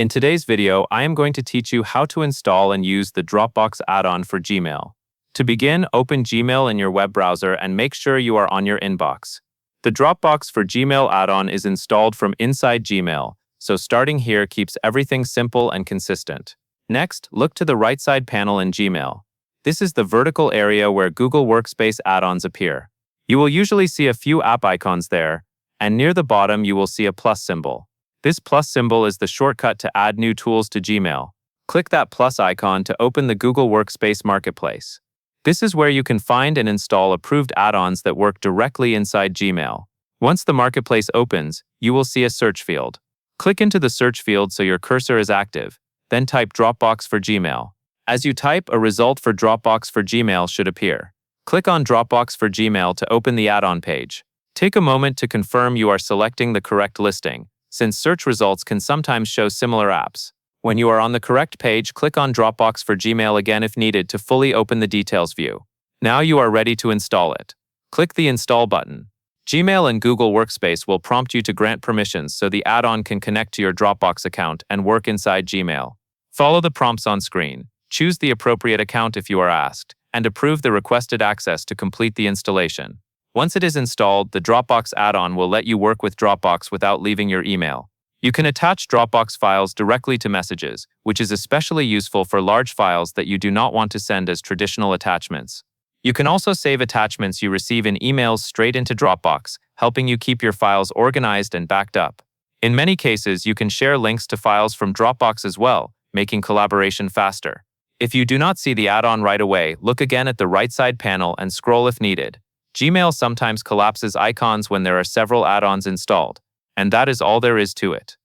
In today's video, I am going to teach you how to install and use the Dropbox add-on for Gmail. To begin, open Gmail in your web browser and make sure you are on your inbox. The Dropbox for Gmail add-on is installed from inside Gmail, so starting here keeps everything simple and consistent. Next, look to the right side panel in Gmail. This is the vertical area where Google Workspace add-ons appear. You will usually see a few app icons there, and near the bottom you will see a plus symbol. This plus symbol is the shortcut to add new tools to Gmail. Click that plus icon to open the Google Workspace Marketplace. This is where you can find and install approved add-ons that work directly inside Gmail. Once the Marketplace opens, you will see a search field. Click into the search field so your cursor is active, then type Dropbox for Gmail. As you type, a result for Dropbox for Gmail should appear. Click on Dropbox for Gmail to open the add-on page. Take a moment to confirm you are selecting the correct listing, since search results can sometimes show similar apps. When you are on the correct page, click on Dropbox for Gmail again if needed to fully open the details view. Now you are ready to install it. Click the Install button. Gmail and Google Workspace will prompt you to grant permissions so the add-on can connect to your Dropbox account and work inside Gmail. Follow the prompts on screen, choose the appropriate account if you are asked, and approve the requested access to complete the installation. Once it is installed, the Dropbox add-on will let you work with Dropbox without leaving your email. You can attach Dropbox files directly to messages, which is especially useful for large files that you do not want to send as traditional attachments. You can also save attachments you receive in emails straight into Dropbox, helping you keep your files organized and backed up. In many cases, you can share links to files from Dropbox as well, making collaboration faster. If you do not see the add-on right away, look again at the right side panel and scroll if needed. Gmail sometimes collapses icons when there are several add-ons installed, and that is all there is to it.